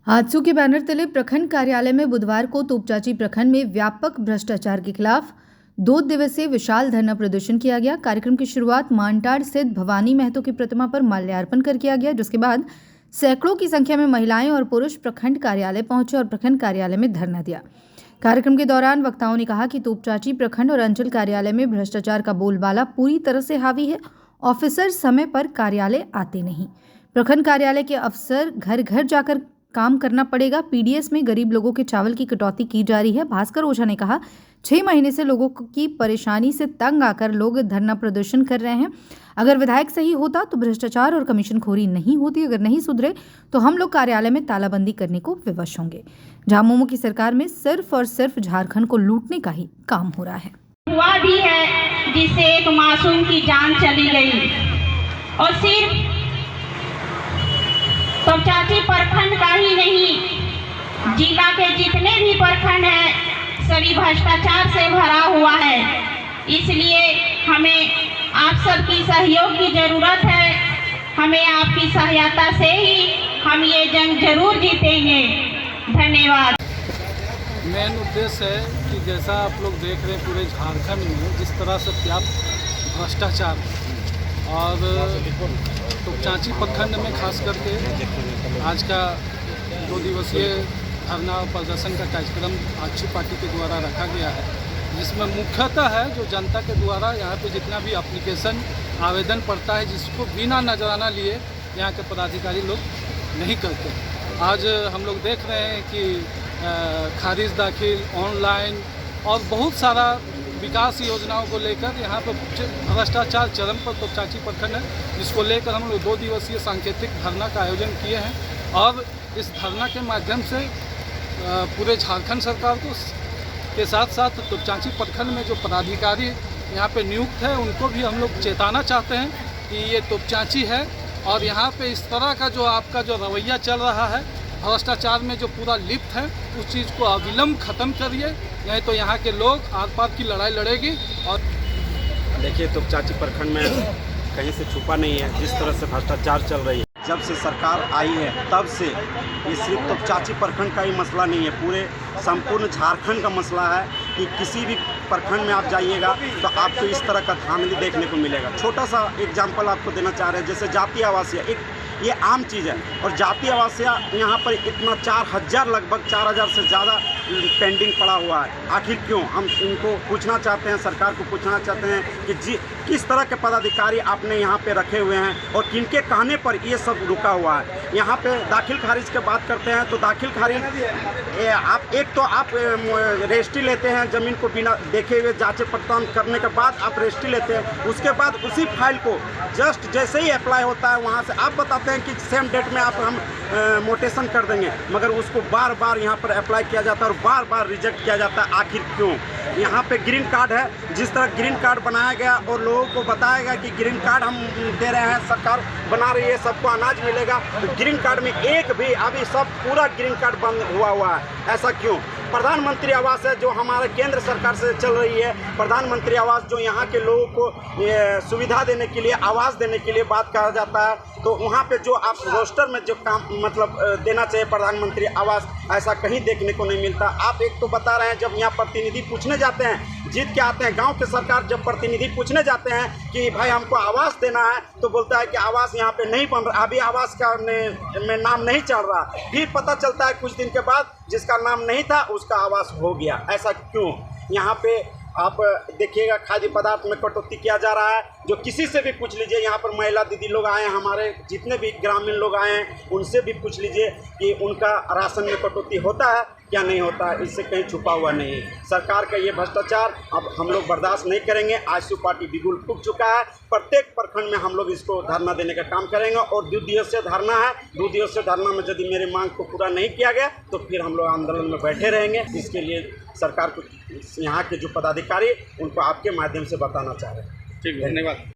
हादसों के बैनर तले प्रखंड कार्यालय में बुधवार को तोपचांची प्रखंड में व्यापक भ्रष्टाचार के खिलाफ 2 दिवसीय विशाल धरना प्रदर्शन किया गया। कार्यक्रम की शुरुआत मानटाड़ स्थित भवानी महतो की प्रतिमा पर माल्यार्पण कर किया गया, जिसके बाद सैकड़ों की संख्या में महिलाएं और पुरुष प्रखंड कार्यालय पहुंचे और प्रखंड कार्यालय में धरना दिया। कार्यक्रम के दौरान वक्ताओं ने कहा कि तोपचांची प्रखंड और अंचल कार्यालय में भ्रष्टाचार का बोलबाला पूरी तरह से हावी है। ऑफिसर समय पर कार्यालय आते नहीं। प्रखंड कार्यालय के अफसर घर घर जाकर काम करना पड़ेगा। पीडीएस में गरीब लोगों के चावल की कटौती की जा रही है। भास्कर ओझा ने कहा 6 महीने से लोगों की परेशानी से तंग आकर लोग धरना प्रदर्शन कर रहे हैं। अगर विधायक सही होता तो भ्रष्टाचार और कमीशनखोरी नहीं होती। अगर नहीं सुधरे तो हम लोग कार्यालय में तालाबंदी करने को विवश होंगे। झामुमो की सरकार में सिर्फ और सिर्फ झारखंड को लूटने का ही काम हो रहा है। हुआ भी है जिससे एक मासूम की जान चली गई और सिर्फ तोपचांची प्रखंड का ही नहीं, जिला के जितने भी प्रखंड हैं सभी भ्रष्टाचार से भरा हुआ है। इसलिए हमें आप सबकी सहयोग की जरूरत है। हमें आपकी सहायता से ही हम ये जंग जरूर जीतेंगे। धन्यवाद। मेन उद्देश्य है कि जैसा आप लोग देख रहे हैं पूरे झारखंड में जिस तरह से व्याप्त भ्रष्टाचार और तोपचांची प्रखंड में खास करके आज का 2 दिवसीय धरना प्रदर्शन का कार्यक्रम आक्षी पार्टी के द्वारा रखा गया है, जिसमें मुख्यतः है जो जनता के द्वारा यहाँ पे जितना भी एप्लीकेशन आवेदन पड़ता है जिसको बिना नजराना लिए यहाँ के पदाधिकारी लोग नहीं करते। आज हम लोग देख रहे हैं कि खारिज दाखिल ऑनलाइन और बहुत सारा विकास योजनाओं को लेकर यहाँ पर भ्रष्टाचार चरम पर तोपचांची प्रखंड है, जिसको लेकर हम लोग 2 दिवसीय सांकेतिक धरना का आयोजन किए हैं। और इस धरना के माध्यम से पूरे झारखंड सरकार को के साथ साथ तोपचांची प्रखंड में जो पदाधिकारी यहाँ पे नियुक्त है उनको भी हम लोग चेताना चाहते हैं कि ये तोपचांची है और यहाँ पे इस तरह का जो आपका जो रवैया चल रहा है भ्रष्टाचार में जो पूरा लिप्त है उस चीज़ को अविलंब ख़त्म करिए, नहीं तो यहाँ के लोग आर पार की लड़ाई लड़ेगी। और देखिए तोपचांची प्रखंड में कहीं से छुपा नहीं है जिस तरह से भ्रष्टाचार चल रही है। जब से सरकार आई है तब से ये सिर्फ तोपचांची प्रखंड का ही मसला नहीं है, पूरे संपूर्ण झारखंड का मसला है कि किसी भी प्रखंड में आप जाइएगा तो आपको इस तरह का धांधली देखने को मिलेगा। छोटा सा एग्जाम्पल आपको देना चाह रहे हैं, जैसे जातीय आवासीय ये आम चीज़ है और जातीय आवासीय यहाँ पर इतना 4000 लगभग 4000 से ज़्यादा पेंडिंग पड़ा हुआ है। आखिर क्यों? हम इनको पूछना चाहते हैं, सरकार को पूछना चाहते हैं कि किस तरह के पदाधिकारी आपने यहाँ पे रखे हुए हैं और किनके कहने पर ये सब रुका हुआ है। यहाँ पे दाखिल खारिज की बात करते हैं तो दाखिल खारिज आप एक तो आप रजिस्ट्री लेते हैं ज़मीन को बिना देखे हुए जांच पड़ताल करने के बाद आप रजिस्ट्री लेते हैं, उसके बाद उसी फाइल को जस्ट जैसे ही अप्लाई होता है वहाँ से आप बताते हैं कि सेम डेट में आप हम मोटेशन कर देंगे, मगर उसको बार बार यहाँ पर अप्लाई किया जाता है और बार बार रिजेक्ट किया जाता है। आखिर क्यों? यहाँ पे ग्रीन कार्ड है, जिस तरह ग्रीन कार्ड बनाया गया और लोगों को बताया गया कि ग्रीन कार्ड हम दे रहे हैं, सरकार बना रही है, सबको अनाज मिलेगा, तो ग्रीन कार्ड में एक भी अभी सब पूरा ग्रीन कार्ड बंद हुआ है। ऐसा क्यों? प्रधानमंत्री आवास है जो हमारे केंद्र सरकार से चल रही है, प्रधानमंत्री आवास जो यहाँ के लोगों को सुविधा देने के लिए, आवास देने के लिए बात कहा जाता है, तो वहाँ पे जो आप रोस्टर में जो काम मतलब देना चाहिए प्रधानमंत्री आवास, ऐसा कहीं देखने को नहीं मिलता। आप एक तो बता रहे हैं जब यहाँ प्रतिनिधि पूछने जाते हैं, जीत के आते हैं गांव के सरकार, जब प्रतिनिधि पूछने जाते हैं कि भाई हमको आवास देना है तो बोलता है कि आवास यहाँ पे नहीं बन रहा, अभी आवास का में नाम नहीं चल रहा। फिर पता चलता है कुछ दिन के बाद जिसका नाम नहीं था उसका आवास हो गया। ऐसा क्यों? यहाँ पे आप देखिएगा खाद्य पदार्थ में कटौती किया जा रहा है, जो किसी से भी पूछ लीजिए, यहाँ पर महिला दीदी लोग आए हैं, हमारे जितने भी ग्रामीण लोग आए हैं उनसे भी पूछ लीजिए कि उनका राशन में कटौती होता है क्या नहीं होता है, इससे कहीं छुपा हुआ नहीं है। सरकार का ये भ्रष्टाचार अब हम लोग बर्दाश्त नहीं करेंगे। आजसू पार्टी बिगुल फूंक चुका है, प्रत्येक प्रखंड में हम लोग इसको धरना देने का काम करेंगे और 2 दिवसीय धरना है। 2 दिवसीय धरना में यदि मेरी मांग को पूरा नहीं किया गया तो फिर हम लोग आंदोलन में बैठे रहेंगे। इसके लिए सरकार को यहाँ के जो पदाधिकारी उनको आपके माध्यम से बताना चाह रहे हैं। ठीक है, धन्यवाद।